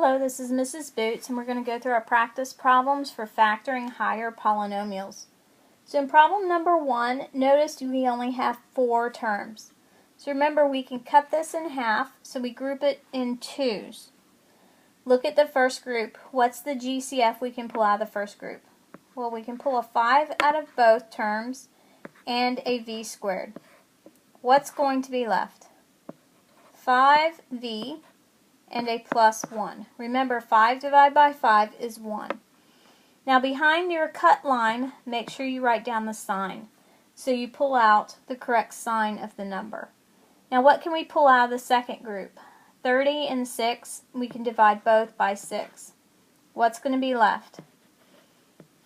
Hello, this is Mrs. Boots, and we're going to go through our practice problems for factoring higher polynomials. So in problem number 1, notice we only have 4 terms. So remember, we can cut this in half, so we group it in twos. Look at the first group. What's the GCF we can pull out of the first group? Well, we can pull a 5 out of both terms and a v squared. What's going to be left? 5v and a plus 1. Remember, 5 divided by 5 is 1. Now behind your cut line, make sure you write down the sign. So you pull out the correct sign of the number. Now what can we pull out of the second group? 30 and 6, we can divide both by 6. What's going to be left?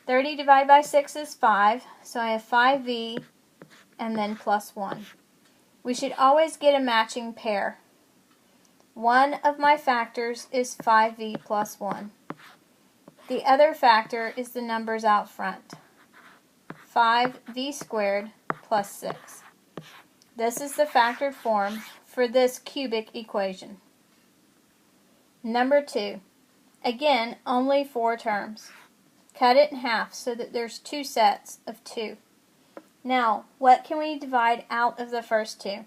30 divided by 6 is 5, so I have 5v and then plus 1. We should always get a matching pair. One of my factors is 5v plus 1. The other factor is the numbers out front. 5v squared plus 6. This is the factored form for this cubic equation. Number 2. Again, only 4 terms. Cut it in half so that there's 2 sets of 2. Now, what can we divide out of the first 2?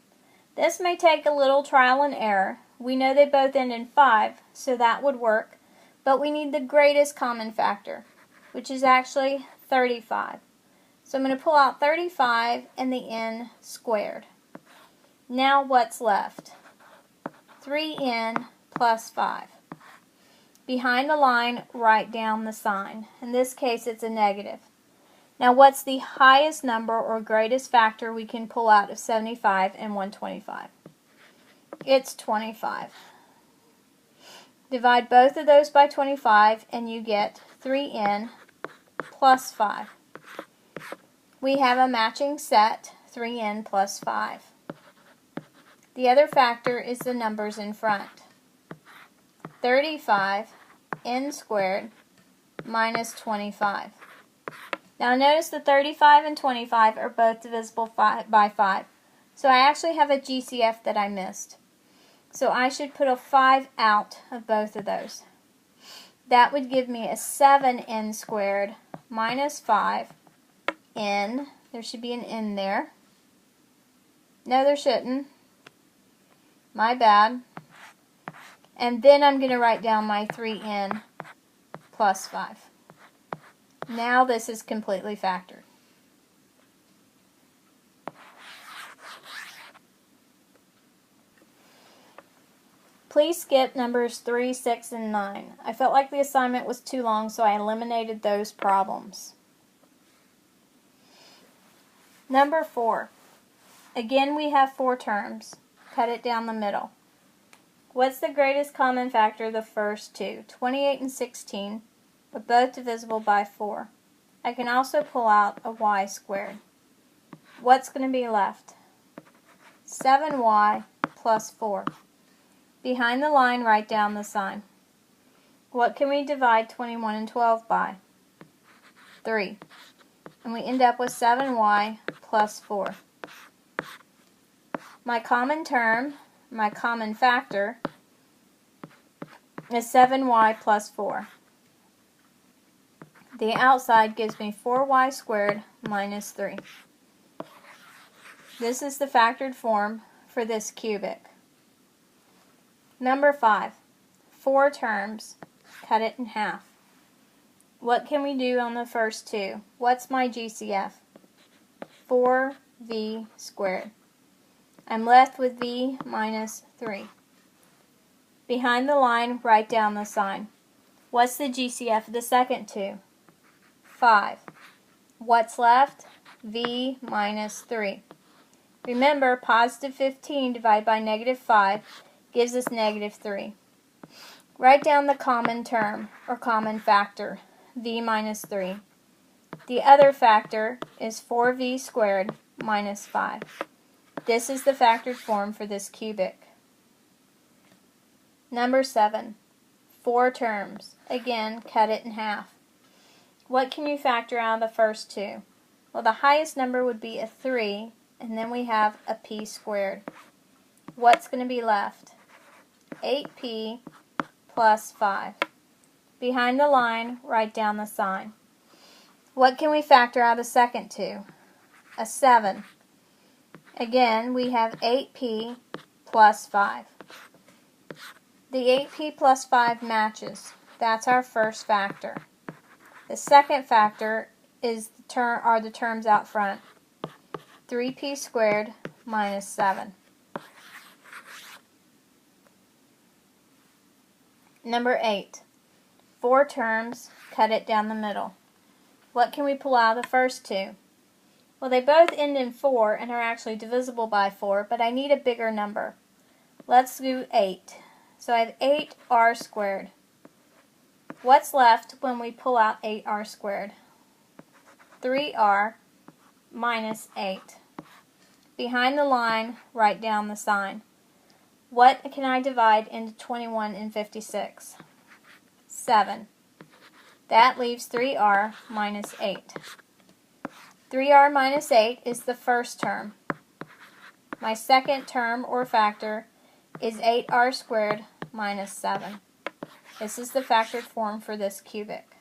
This may take a little trial and error. We know they both end in 5, so that would work, but we need the greatest common factor, which is actually 35. So I'm going to pull out 35 and the n squared. Now what's left? 3n plus 5. Behind the line, write down the sign. In this case, it's a negative. Now what's the highest number or greatest factor we can pull out of 75 and 125? It's 25. Divide both of those by 25 and you get 3n plus 5. We have a matching set, 3n plus 5. The other factor is the numbers in front. 35 n squared minus 25. Now notice the 35 and 25 are both divisible by 5. So I actually have a GCF that I missed. So I should put a 5 out of both of those. That would give me a 7n squared minus 5n. There should be an n there. No, there shouldn't. My bad. And then I'm going to write down my 3n plus 5. Now this is completely factored. Please skip numbers 3, 6, and 9. I felt like the assignment was too long, so I eliminated those problems. Number 4. Again, we have 4 terms. Cut it down the middle. What's the greatest common factor of the first 2? 28 and 16 are both divisible by 4. I can also pull out a y squared. What's going to be left? 7y plus 4. Behind the line, write down the sign. What can we divide 21 and 12 by? 3. And we end up with 7y plus 4. My common term, my common factor, is 7y plus 4. The outside gives me 4y squared minus 3. This is the factored form for this cubic. Number 5. 4 terms. Cut it in half. What can we do on the first 2? What's my GCF? 4v squared. I'm left with v minus 3. Behind the line, write down the sign. What's the GCF of the second 2? 5. What's left? V minus 3. Remember, positive 15 divided by negative 5 gives us negative 3. Write down the common term, or common factor, v minus 3. The other factor is 4v squared minus 5. This is the factored form for this cubic. Number 7. 4 terms. Again, cut it in half. What can you factor out of the first 2? Well, the highest number would be a 3, and then we have a p squared. What's going to be left? 8p plus 5. Behind the line, write down the sign. What can we factor out a second to? A 7. Again, we have 8p plus 5. The 8p plus 5 matches. That's our first factor. The second factor are the terms out front. 3p squared minus 7. Number 8. 4 terms, cut it down the middle. What can we pull out of the first two? Well, they both end in 4 and are actually divisible by 4, but I need a bigger number. Let's do 8. So I have 8r squared. What's left when we pull out 8r squared? 3r minus 8. Behind the line, write down the sign. What can I divide into 21 and 56? 7. That leaves 3r minus 8. 3r minus 8 is the first term. My second term or factor is 8r squared minus 7. This is the factored form for this cubic.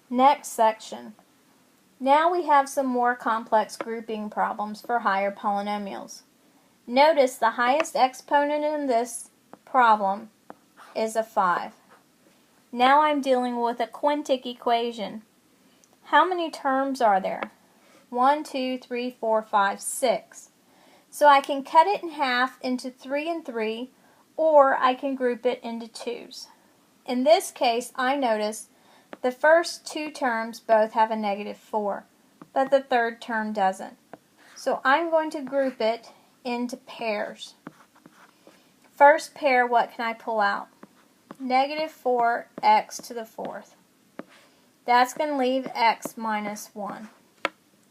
Next section. Now we have some more complex grouping problems for higher polynomials. Notice the highest exponent in this problem is a 5. Now I'm dealing with a quintic equation. How many terms are there? 1, 2, 3, 4, 5, 6. So I can cut it in half into 3 and 3, or I can group it into 2s. In this case, I notice the first 2 terms both have a negative 4, but the third term doesn't. So I'm going to group it into pairs. First pair, what can I pull out? Negative 4x to the 4th. That's going to leave x minus 1.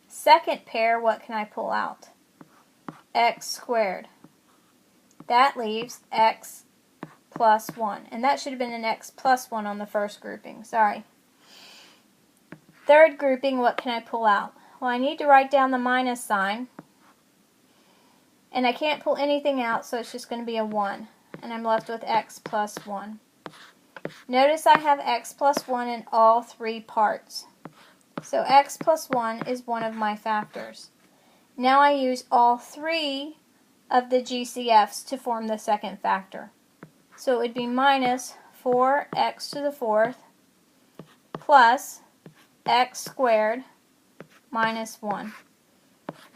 Second pair, what can I pull out? X squared. That leaves x plus 1. And that should have been an x plus 1 on the first grouping. Sorry. Third grouping, what can I pull out? Well, I need to write down the minus sign. And I can't pull anything out, so it's just going to be a 1. And I'm left with x plus 1. Notice I have x plus 1 in all 3 parts. So x plus 1 is one of my factors. Now I use all 3 of the GCFs to form the second factor. So it would be minus 4x to the 4th plus x squared minus 1.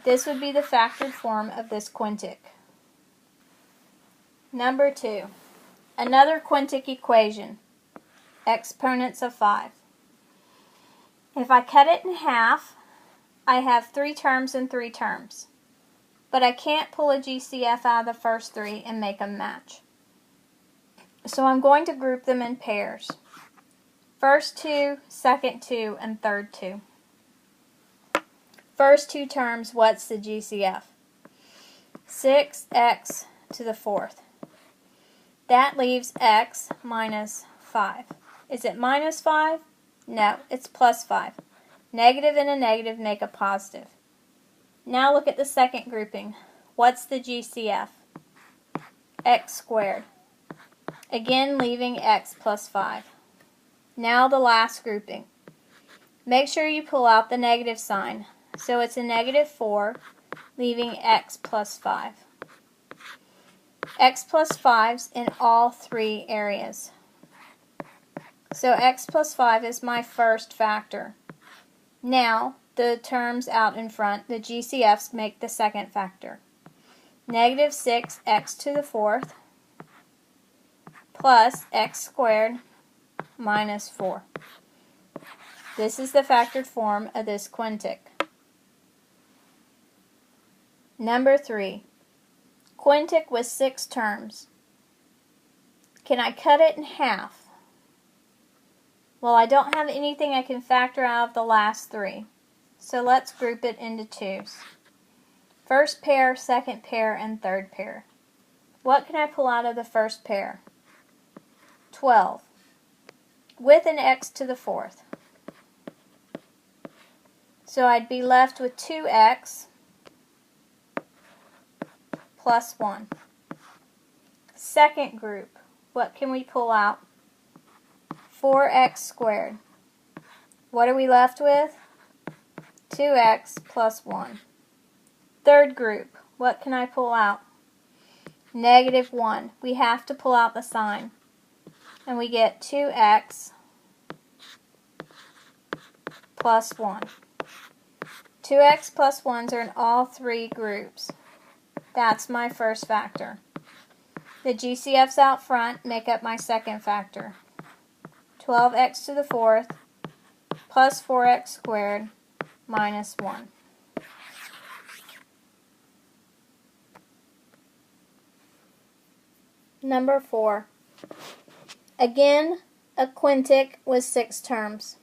This would be the factored form of this quintic. Number 2. Another quintic equation. Exponents of 5. If I cut it in half, I have 3 terms and 3 terms. But I can't pull a GCF out of the first 3 and make them match. So I'm going to group them in pairs. First 2, second 2, and third 2. First 2 terms, what's the GCF? 6x to the 4th. That leaves x minus 5. Is it minus 5? No, it's plus 5. Negative and a negative make a positive. Now look at the second grouping. What's the GCF? X squared. Again, leaving x plus 5. Now the last grouping. Make sure you pull out the negative sign. So it's a negative 4, leaving x plus 5. X plus 5's in all 3 areas. So x plus 5 is my first factor. Now, the terms out in front, the GCFs, make the second factor. Negative 6x to the 4th plus x squared minus 4. This is the factored form of this quintic. Number 3. Quintic with 6 terms. Can I cut it in half? Well, I don't have anything I can factor out of the last 3. So let's group it into 2s. First pair, second pair, and third pair. What can I pull out of the first pair? 12. With an x to the 4th. So I'd be left with 2x plus 1. Second group. what can we pull out? 4x squared. What are we left with? 2x plus 1. Third group, what can I pull out? -1. We have to pull out the sign. And we get 2x plus 1. 2x plus 1s are in all three groups. That's my first factor. The GCFs out front make up my second factor. 12x to the fourth plus 4x squared minus 1. Number 4. Again, a quintic with 6 terms.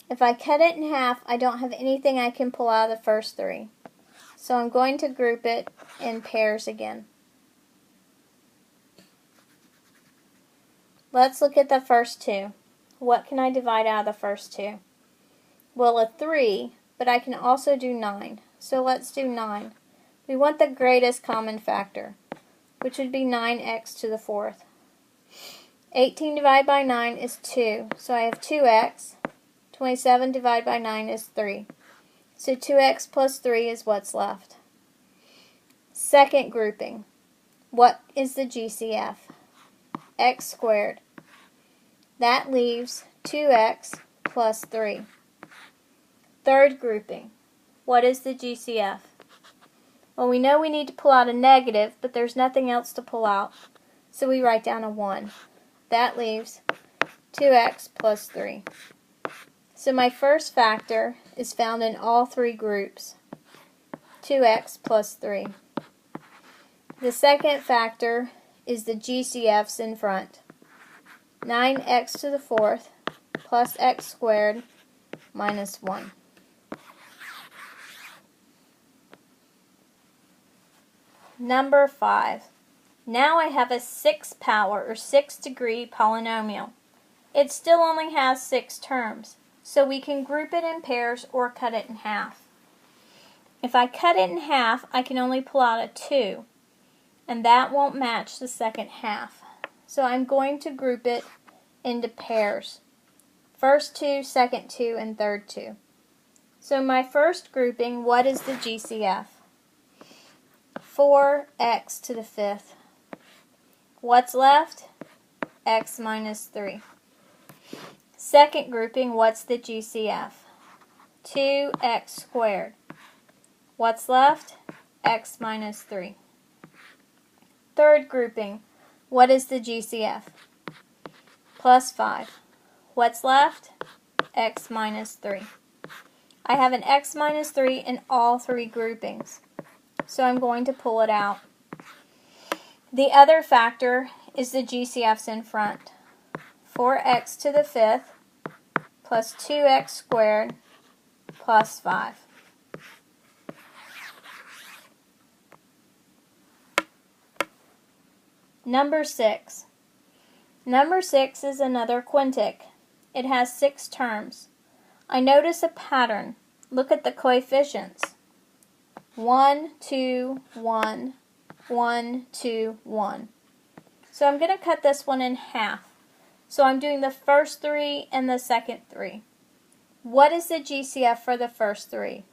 If I cut it in half, I don't have anything I can pull out of the first 3. So I'm going to group it in pairs again. Let's look at the first 2. What can I divide out of the first 2? Well, a 3, but I can also do 9. So let's do 9. We want the greatest common factor, which would be 9x to the fourth. 18 divided by 9 is 2, so I have 2x. 27 divided by 9 is 3. So 2x plus 3 is what's left. Second grouping. What is the GCF? X squared. That leaves 2x plus 3. Third grouping. What is the GCF? Well, we know we need to pull out a negative, but there's nothing else to pull out. So we write down a 1. That leaves 2x plus 3. So my first factor is found in all three groups. 2x plus 3. The second factor is the GCFs in front. 9x to the fourth plus x squared minus 1. Number 5. Now I have a 6th power or 6th degree polynomial. It still only has 6 terms, so we can group it in pairs or cut it in half. If I cut it in half, I can only pull out a 2, and that won't match the second half. So I'm going to group it into pairs. First 2, second 2, and third 2. So my first grouping, what is the GCF? 4x to the fifth. What's left? X minus 3. Second grouping, what's the GCF? 2x squared. What's left? X minus 3. Third grouping, what is the GCF? Plus 5. What's left? X minus 3. I have an x minus 3 in all three groupings, so I'm going to pull it out. The other factor is the GCFs in front. 4x to the fifth plus 2x squared plus 5. Number 6. Number 6 is another quintic. It has 6 terms. I notice a pattern. Look at the coefficients. 1, 2, 1, 1, 2, 1. So I'm going to cut this one in half. So I'm doing the first 3 and the second 3. What is the GCF for the first 3?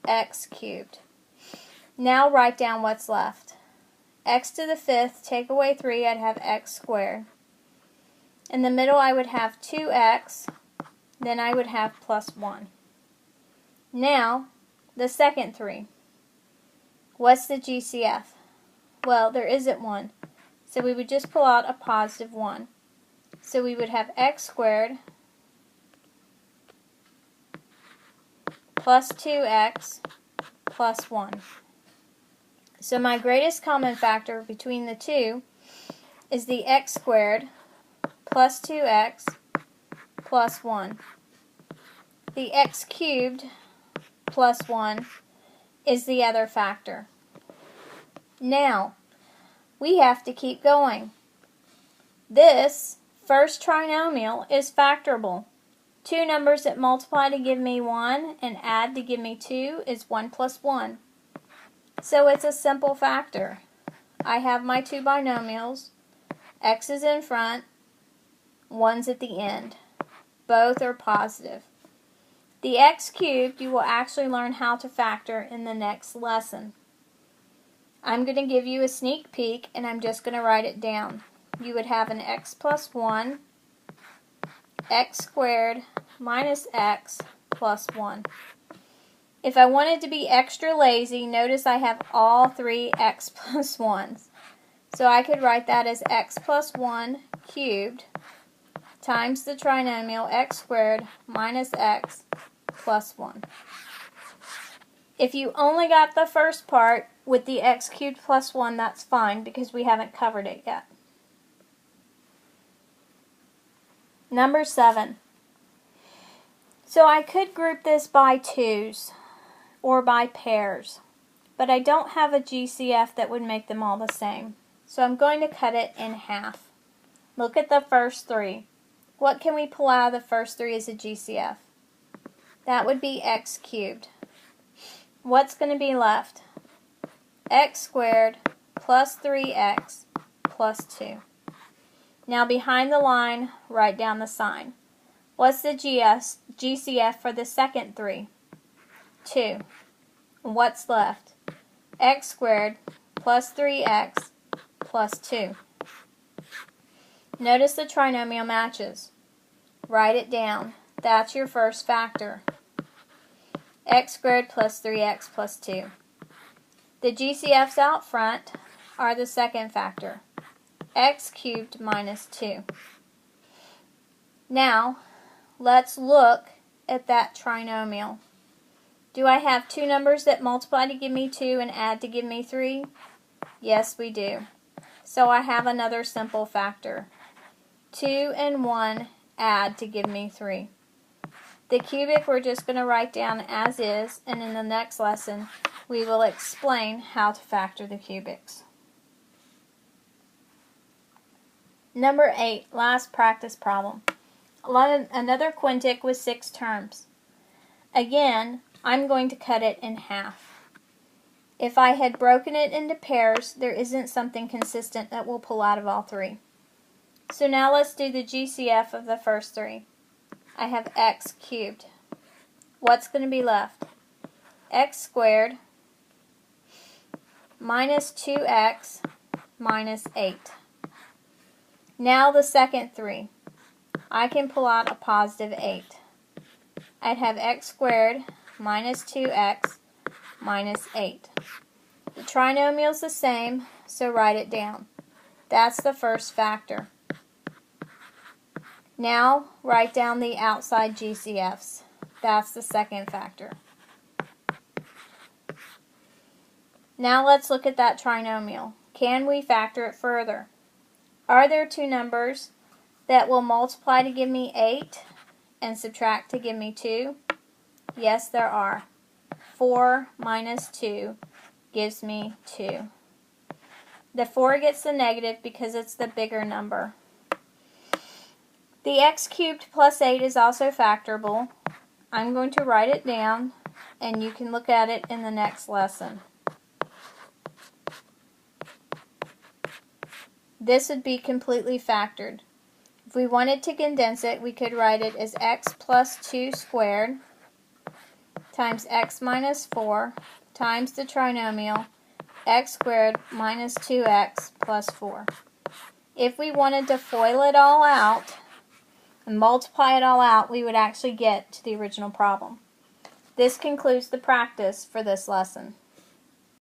X cubed. Now write down what's left. X to the fifth, take away 3, I'd have x squared. In the middle I would have 2x, then I would have plus 1. Now, the second 3. What's the GCF? Well, there isn't one, so we would just pull out a positive 1. So we would have x squared plus 2x plus 1. So my greatest common factor between the two is the x squared plus 2x plus 1. The x cubed plus 1 is the other factor. Now, we have to keep going. This first trinomial is factorable. Two numbers that multiply to give me 1 and add to give me 2 is 1 plus 1. So it's a simple factor. I have my two binomials. X is in front, 1's at the end. Both are positive. The x cubed you will actually learn how to factor in the next lesson. I'm going to give you a sneak peek and I'm just going to write it down. You would have an x plus 1, x squared minus x plus 1. If I wanted to be extra lazy, notice I have all three x plus 1's. So I could write that as x plus 1 cubed times the trinomial x squared minus x plus 1. If you only got the first part with the x cubed plus 1, that's fine because we haven't covered it yet. Number 7. So I could group this by twos or by pairs, but I don't have a GCF that would make them all the same. So I'm going to cut it in half. Look at the first three. What can we pull out of the first three as a GCF? That would be x cubed. What's going to be left? X squared plus 3x plus 2. Now behind the line, write down the sign. What's the GCF for the second three? 2. What's left? X squared plus 3x plus 2. Notice the trinomial matches. Write it down. That's your first factor. X squared plus 3x plus 2. The GCFs out front are the second factor. X cubed minus 2. Now, let's look at that trinomial. Do I have two numbers that multiply to give me 2 and add to give me 3? Yes, we do. So I have another simple factor. 2 and 1 add to give me 3. The cubic we're just going to write down as is, and in the next lesson we will explain how to factor the cubics. Number 8, last practice problem. Another quintic with 6 terms. Again, I'm going to cut it in half. If I had broken it into pairs, there isn't something consistent that will pull out of all three. So now let's do the GCF of the first three. I have x cubed. What's going to be left? X squared minus 2x minus 8. Now the second three. I can pull out a positive 8. I'd have x squared minus 2x minus 8. The trinomial's the same, so write it down. That's the first factor. Now write down the outside GCFs. That's the second factor. Now let's look at that trinomial. Can we factor it further? Are there two numbers that will multiply to give me 8 and subtract to give me 2? Yes, there are. 4 minus 2 gives me 2. The 4 gets the negative because it's the bigger number. The x cubed plus 8 is also factorable. I'm going to write it down, and you can look at it in the next lesson. This would be completely factored. If we wanted to condense it, we could write it as x plus 2 squared times x minus 4 times the trinomial x squared minus 2x plus 4. If we wanted to FOIL it all out and multiply it all out, we would actually get to the original problem. This concludes the practice for this lesson.